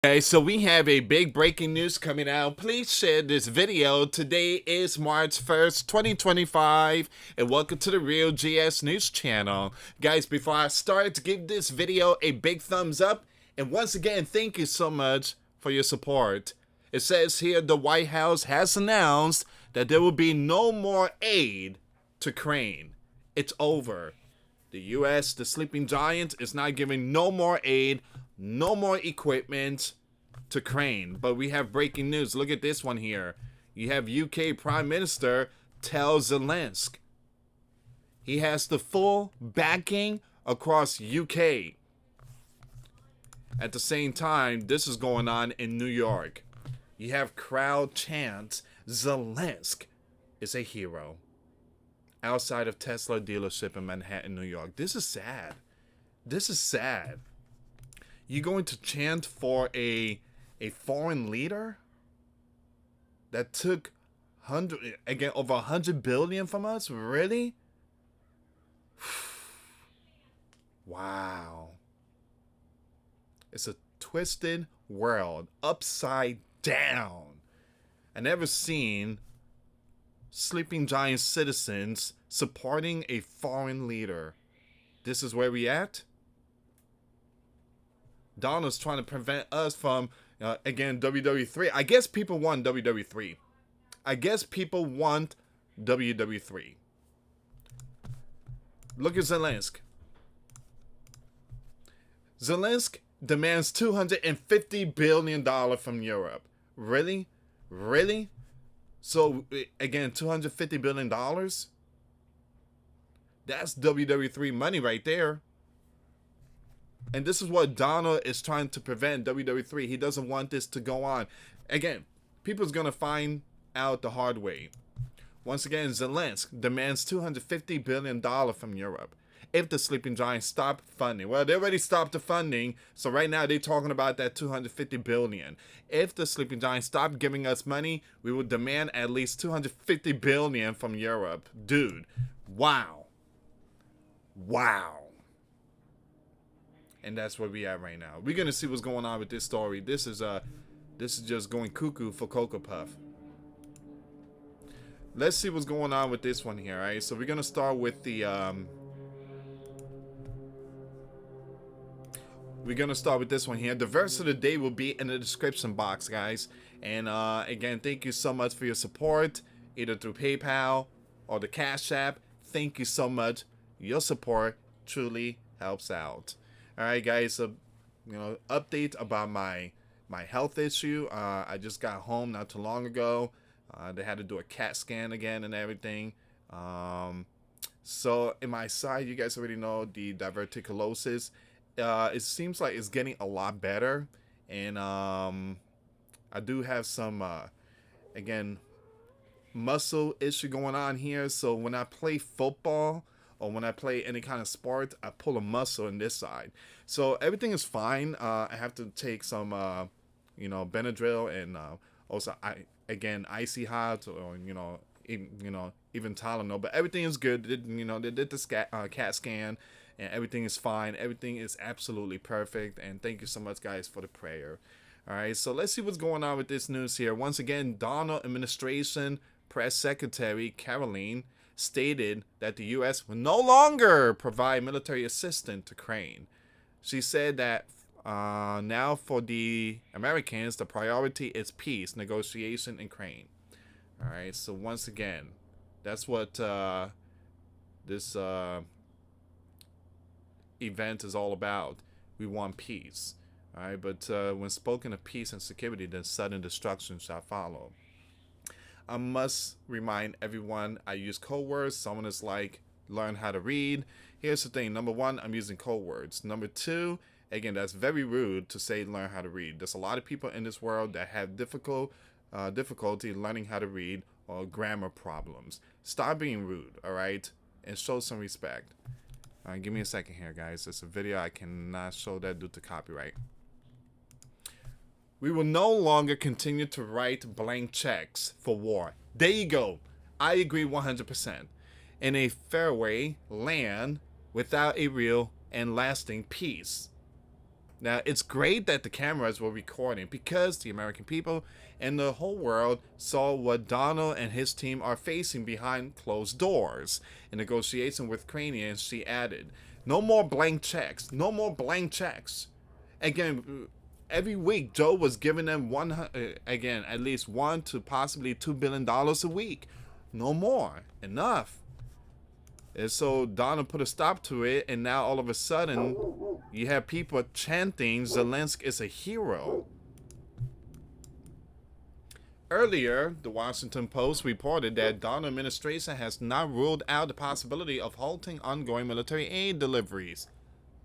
Okay, so we have a big breaking news coming out. Please share this video. Today is March 1st, 2025, and welcome to the Real GS News channel. Guys, before I start, give this video a big thumbs up, and once again, thank you so much for your support. It says here the White House has announced that there will be no more aid to Ukraine. It's over. The US, the sleeping giant, is not giving no more aid, no more equipment to Ukraine. But we have breaking news. Look at this one here. You have UK Prime Minister tell Zelenskyy he has the full backing across UK. At the same time, this is going on in New York. You have crowd chants, Zelenskyy is a hero, outside of Tesla dealership in Manhattan, New York. This is sad. This is sad. You going to chant for a foreign leader that took over 100 billion from us? Really? Wow. It's a twisted world, upside down. I never seen sleeping giant citizens supporting a foreign leader. This is where we at? Donald's trying to prevent us from, again, WWE3. I guess people want WWE3. I guess people want WWE3. Look at Zelenskyy. Zelenskyy demands $250 billion from Europe. Really? Really? So, again, $250 billion? That's WWE3 money right there. And this is what Donald is trying to prevent, WWE3. He doesn't want this to go on. Again, people's going to find out the hard way. Once again, Zelenskyy demands $250 billion from Europe if the sleeping giants stop funding. Well, they already stopped the funding, so right now they're talking about that $250 billion. If the sleeping giants stop giving us money, we will demand at least $250 billion from Europe. Dude, wow. Wow. And that's where we at right now. We're gonna see what's going on with this story. This is just going cuckoo for Cocoa Puff. Let's see what's going on with this one here, right? So we're gonna start with the we're gonna start with this one here. The verse of the day will be in the description box, guys. And again, thank you so much for your support, either through PayPal or the Cash App. Thank you so much. Your support truly helps out. All right, guys. So, update about my health issue. I just got home not too long ago. They had to do a CAT scan again and everything. So in my side, you guys already know the diverticulosis. It seems like it's getting a lot better, and I do have some again muscle issue going on here. So when I play football or when I play any kind of sport, I pull a muscle in this side. So everything is fine. I have to take some Benadryl and also icy hot, or even Tylenol. But everything is good. They did the CAT scan, and everything is fine. Everything is absolutely perfect. And thank you so much, guys, for the prayer. All right, so let's see what's going on with this news here. Once again, Donald administration press secretary Caroline stated that the U.S. will no longer provide military assistance to Ukraine. She said that now for the Americans, the priority is peace, negotiation, and Ukraine. All right, so once again, that's what this event is all about. We want peace. All right, but when spoken of peace and security, then sudden destruction shall follow. I must remind everyone I use code words. Someone is like, learn how to read. Here's the thing. Number one, I'm using code words. Number two, again, that's very rude to say learn how to read. There's a lot of people in this world that have difficulty learning how to read or grammar problems. Stop being rude, all right? And show some respect. Give me a second here, guys. It's a video. I cannot show that due to copyright. We will no longer continue to write blank checks for war. There you go. I agree 100%. In a fair way, land without a real and lasting peace. Now, it's great that the cameras were recording because the American people and the whole world saw what Donald and his team are facing behind closed doors. In negotiation with Ukrainians, she added, no more blank checks. No more blank checks. Again, every week, Joe was giving them again, at least $1 to possibly $2 billion a week. No more. Enough. And so Donald put a stop to it, and now all of a sudden, you have people chanting Zelenskyy is a hero. Earlier, the Washington Post reported that Donald administration has not ruled out the possibility of halting ongoing military aid deliveries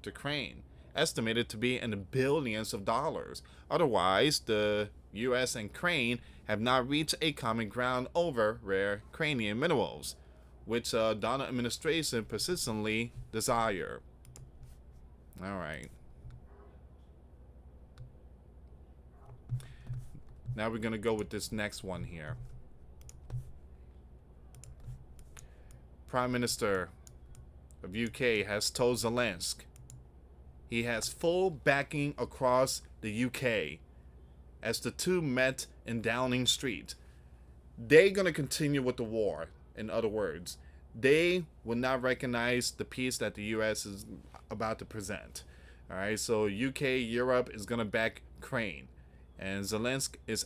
to Ukraine, estimated to be in the billions of dollars. Otherwise, the US and Ukraine have not reached a common ground over rare Ukrainian minerals, which Donald administration persistently desire. All right. Now we're going to go with this next one here. Prime Minister of UK has told Zelenskyy he has full backing across the UK as the two met in Downing Street. They're going to continue with the war. In other words, they will not recognize the peace that the US is about to present. All right, so UK, Europe is going to back Ukraine. And Zelenskyy is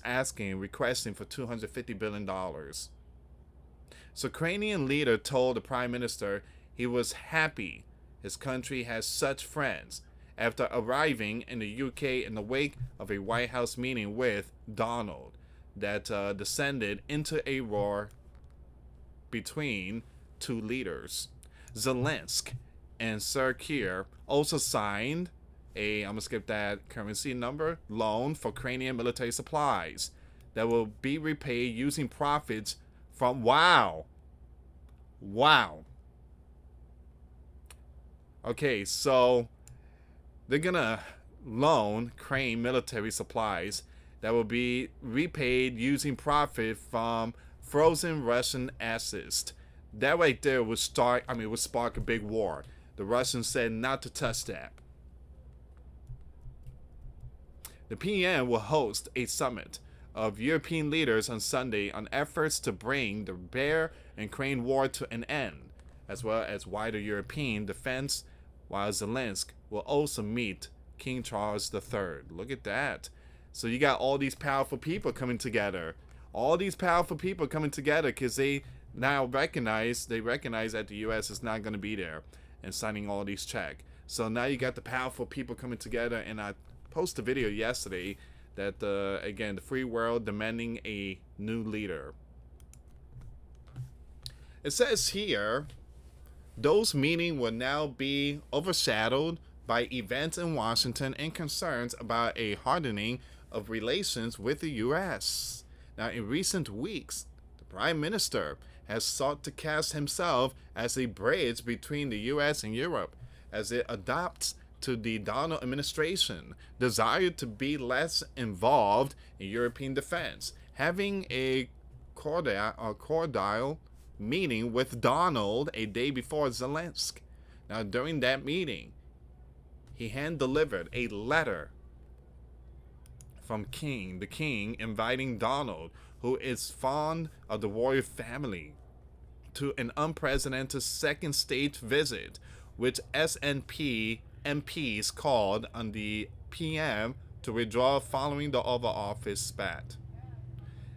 requesting for $250 billion. So Ukrainian leader told the prime minister he was happy his country has such friends after arriving in the UK in the wake of a White House meeting with Donald that descended into a roar between two leaders. Zelenskyy and Sir Keir also signed I'm going to skip that currency number, loan for Ukrainian military supplies that will be repaid using profits from, wow. Okay, so they're going to loan Ukraine military supplies that will be repaid using profit from frozen Russian assets. That right there would spark a big war. The Russians said not to touch that. The PM will host a summit of European leaders on Sunday on efforts to bring the Bear and Ukraine war to an end, as well as wider European defense, while Zelenskyy will also meet King Charles III. Look at that. So you got all these powerful people coming together. All these powerful people coming together because they now recognize that the U.S. is not going to be there and signing all these checks. So now you got the powerful people coming together, and I posted a video yesterday that again, the free world demanding a new leader. It says here, those meetings will now be overshadowed by events in Washington and concerns about a hardening of relations with the U.S. Now, in recent weeks, the Prime Minister has sought to cast himself as a bridge between the U.S. and Europe as it adopts to the Donald administration desire to be less involved in European defense, having a cordial meeting with Donald a day before Zelenskyy. Now, during that meeting, he hand-delivered a letter from the king inviting Donald, who is fond of the royal family, to an unprecedented second state visit, which SNP MPs called on the PM to withdraw following the Oval Office spat.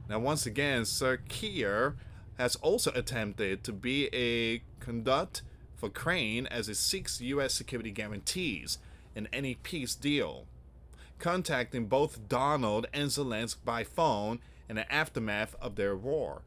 Now, once again, Sir Keir has also attempted to be a conduit for Ukraine as it seeks U.S. security guarantees in any peace deal, contacting both Donald and Zelenskyy by phone in the aftermath of their war.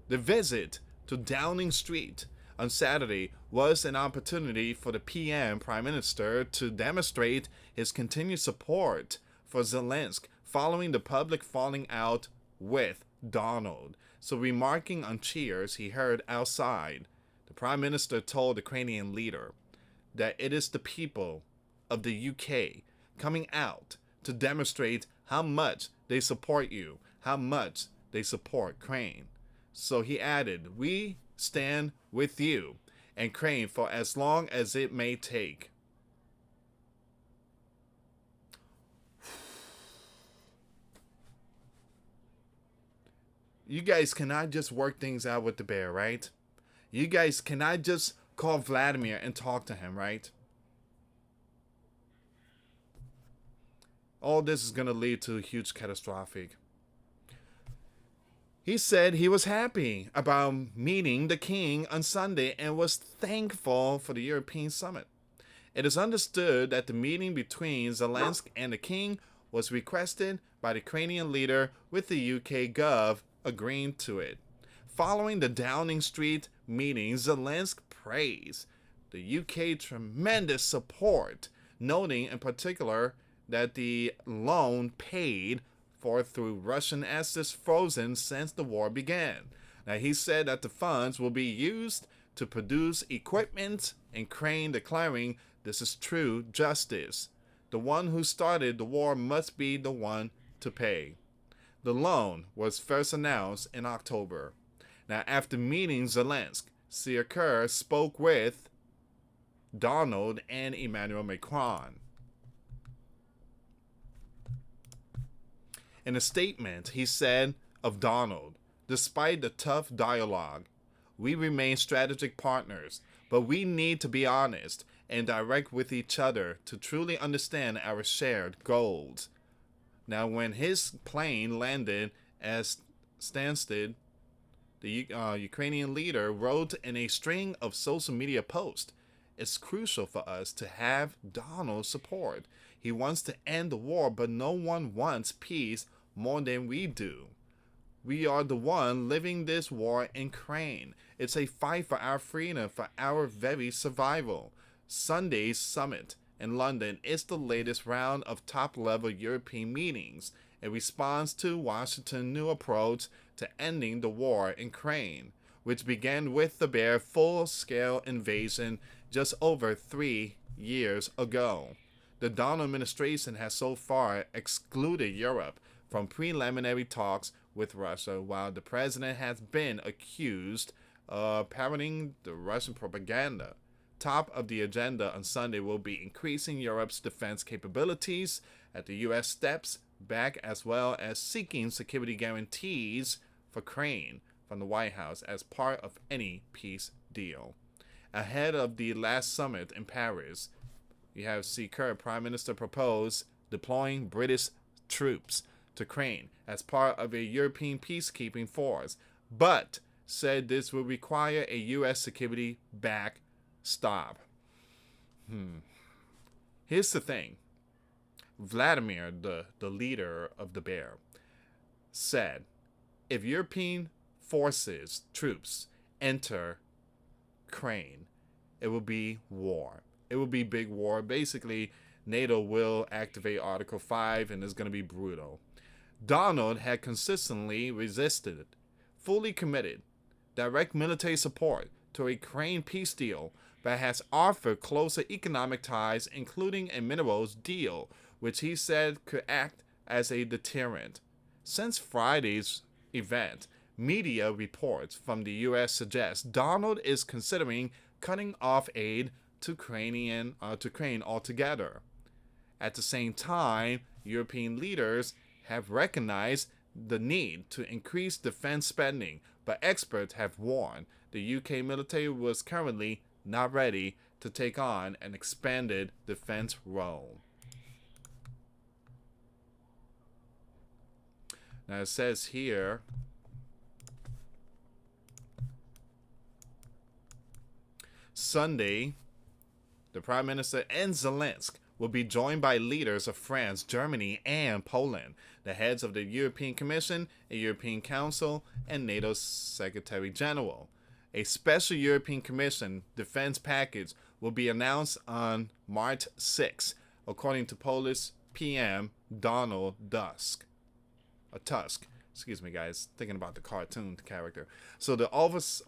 The visit to Downing Street on Saturday was an opportunity for the Prime Minister, to demonstrate his continued support for Zelenskyy following the public falling out with Donald. So, remarking on cheers he heard outside, the Prime Minister told the Ukrainian leader that it is the people of the UK coming out to demonstrate how much they support you, how much they support Ukraine. So he added, we stand with you and Ukraine for as long as it may take. you guys cannot just work things out with the bear, right? You guys cannot just call Vladimir and talk to him, right? All this is going to lead to a huge catastrophic. He said he was happy about meeting the king on Sunday and was thankful for the European summit. It is understood that the meeting between Zelenskyy and the king was requested by the Ukrainian leader, with the UK Gov agreeing to it. Following the Downing Street meeting, Zelenskyy praised the UK tremendous support, noting in particular that the loan paid for through Russian assets frozen since the war began. Now, he said that the funds will be used to produce equipment in Ukraine, declaring this is true justice. The one who started the war must be the one to pay. The loan was first announced in October. Now, after meeting Zelenskyy, Santiago spoke with Donald and Emmanuel Macron. In a statement, he said of Donald, "Despite the tough dialogue, we remain strategic partners, but we need to be honest and direct with each other to truly understand our shared goals." Now, when his plane landed at Stansted, the Ukrainian leader wrote in a string of social media posts, "It's crucial for us to have Donald's support. He wants to end the war, but no one wants peace more than we do. We are the one living this war in Ukraine. It's a fight for our freedom, for our very survival." Sunday's summit in London is the latest round of top-level European meetings in response to Washington's new approach to ending the war in Ukraine, which began with the bare full-scale invasion just over 3 years ago. The Donald administration has so far excluded Europe from preliminary talks with Russia, while the president has been accused of parroting the Russian propaganda. Top of the agenda on Sunday will be increasing Europe's defense capabilities as the U.S. steps back, as well as seeking security guarantees for Ukraine from the White House as part of any peace deal. Ahead of the last summit in Paris, you have Santiago, Prime Minister, proposed deploying British troops to Ukraine as part of a European peacekeeping force, but said this will require a U.S. security backstop. Here's the thing. Vladimir, the leader of the bear, said if European forces, troops, enter Ukraine, it will be war. It will be big war. Basically, NATO will activate Article 5 and it's going to be brutal. Donald had consistently resisted, fully committed, direct military support to a Ukraine peace deal, but has offered closer economic ties, including a minerals deal, which he said could act as a deterrent. Since Friday's event, media reports from the U.S. suggest Donald is considering cutting off aid to Ukraine altogether. At the same time, European leaders have recognized the need to increase defense spending, but experts have warned the UK military was currently not ready to take on an expanded defense role. Now it says here, Sunday, the Prime Minister and Zelenskyy will be joined by leaders of France, Germany, and Poland, the heads of the European Commission, the European Council, and NATO's Secretary General. A special European Commission defense package will be announced on March 6, according to Polish PM Donald Tusk. Excuse me, guys. Thinking about the cartoon character. So the office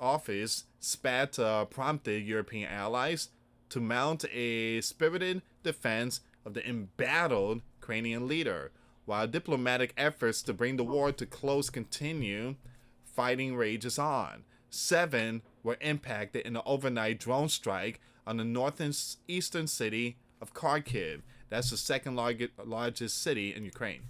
prompted European allies to mount a spirited defense of the embattled Ukrainian leader. While diplomatic efforts to bring the war to close continue, fighting rages on. 7 were impacted in an overnight drone strike on the northeastern city of Kharkiv. That's the second largest city in Ukraine.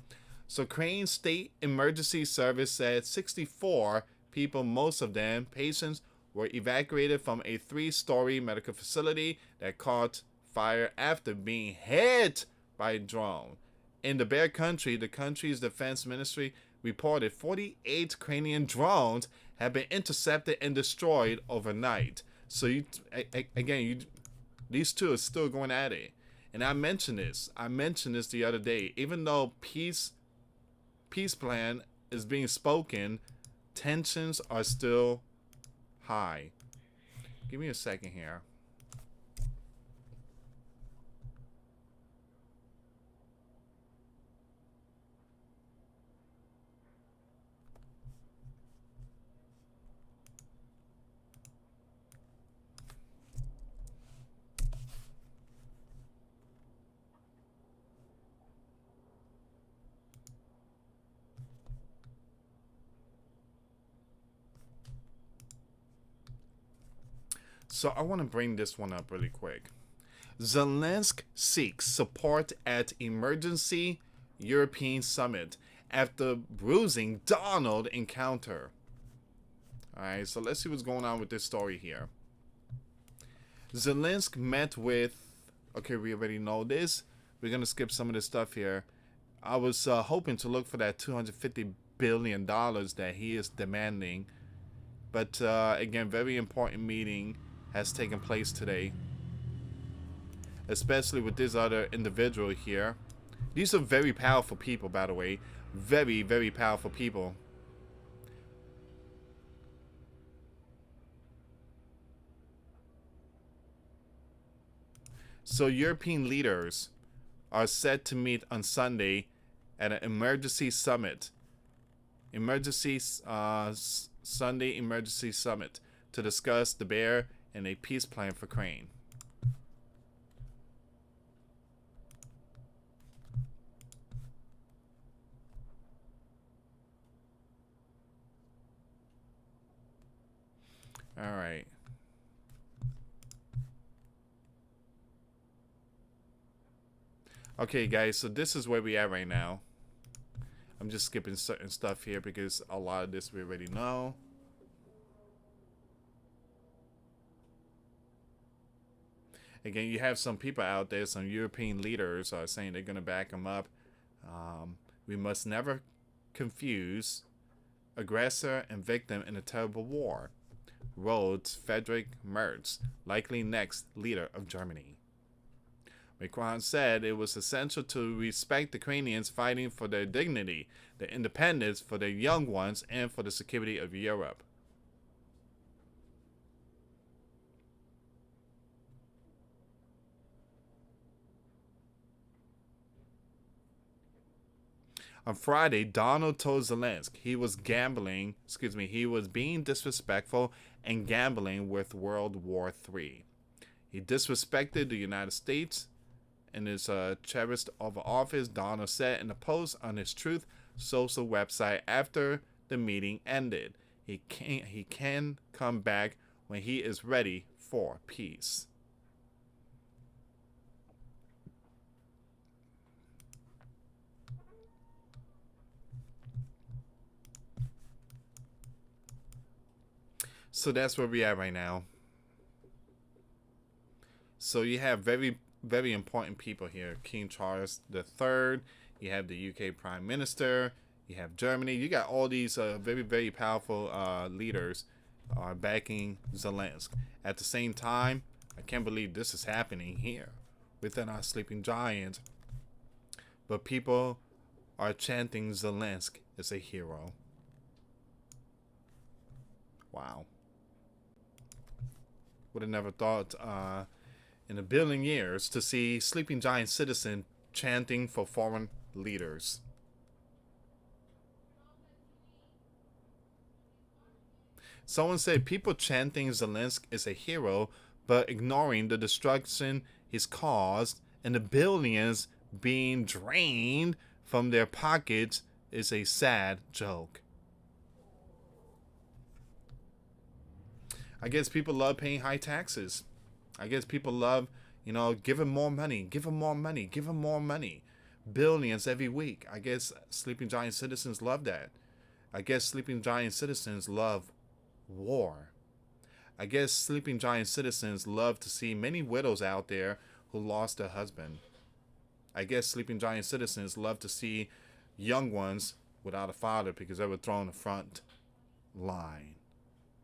So Crane State Emergency Service said 64 people, most of them patients, were evacuated from a 3-story medical facility that caught fire after being hit by a drone. In the Bear Country, the country's defense ministry reported 48 Ukrainian drones have been intercepted and destroyed overnight. So these two are still going at it. And I mentioned this the other day. Even though peace plan is being spoken, tensions are still high. Give me a second here. So I want to bring this one up really quick. Zelenskyy seeks support at emergency European summit after bruising Donald encounter. Alright, so let's see what's going on with this story here. Zelenskyy met with... Okay, we already know this. We're going to skip some of this stuff here. I was hoping to look for that $250 billion that he is demanding. But again, very important meeting has taken place today, especially with this other individual here. These are very powerful people, by the way. Very, very powerful people. So European leaders are set to meet on Sunday at an emergency summit. Sunday emergency summit to discuss the bear and a peace plan for Ukraine. All right. Okay, guys, so this is where we are right now. I'm just skipping certain stuff here because a lot of this we already know. Again, you have some people out there, some European leaders are saying they're going to back them up. We must never confuse aggressor and victim in a terrible war, wrote Friedrich Merz, likely next leader of Germany. Macron said it was essential to respect the Ukrainians fighting for their dignity, their independence, for their young ones, and for the security of Europe. On Friday, Donald told Zelenskyy he was being disrespectful and gambling with World War III. He disrespected the United States in his cherished Oval Office, Donald said in a post on his Truth Social website after the meeting ended. He can come back when he is ready for peace. So that's where we are right now. So you have very, very important people here. King Charles III. You have the UK Prime Minister. You have Germany. You got all these very, very powerful leaders backing Zelenskyy. At the same time, I can't believe this is happening here within our sleeping giant. But people are chanting Zelenskyy as a hero. Wow. Would have never thought in a billion years to see sleeping giant citizen chanting for foreign leaders. Someone said people chanting Zelenskyy is a hero, but ignoring the destruction he's caused and the billions being drained from their pockets is a sad joke. I guess people love paying high taxes. I guess people love, give him more money, give him more money, give him more money. billions every week. I guess Sleeping Giant citizens love that. I guess Sleeping Giant citizens love war. I guess Sleeping Giant citizens love to see many widows out there who lost their husband. I guess Sleeping Giant citizens love to see young ones without a father because they were thrown in the front line.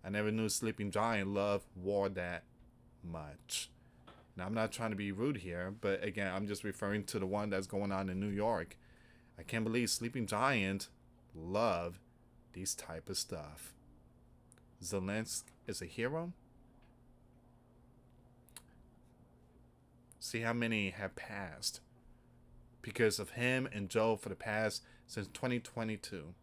I never knew Sleeping Giant loved war that much. Now, I'm not trying to be rude here, but again, I'm just referring to the one that's going on in New York. I can't believe Sleeping Giant love these type of stuff. Zelenskyy is a hero? See how many have passed because of him and Joe for the past since 2022.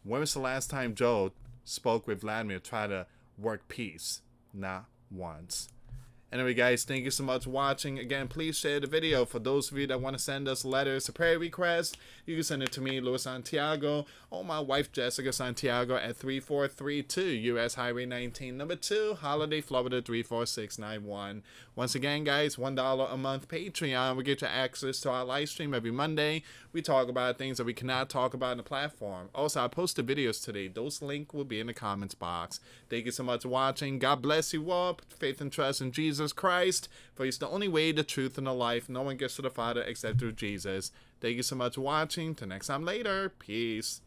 When was the last time Joe spoke with Vladimir, try to work peace? Not once. Anyway, guys, thank you so much for watching. Again, please share the video. For those of you that want to send us letters or prayer requests, you can send it to me, US Santiago, or my wife, Jessica Santiago, at 3432 US Highway 19, number 2, Holiday, Florida 34691. Once again, guys, $1 a month Patreon. We get you access to our live stream every Monday. We talk about things that we cannot talk about on the platform. Also, I posted videos today. Those links will be in the comments box. Thank you so much for watching. God bless you all. Put faith and trust in Jesus Christ, for he's the only way, the truth, and the life. No one gets to the Father except through Jesus. Thank you so much for watching. Till next time later. Peace.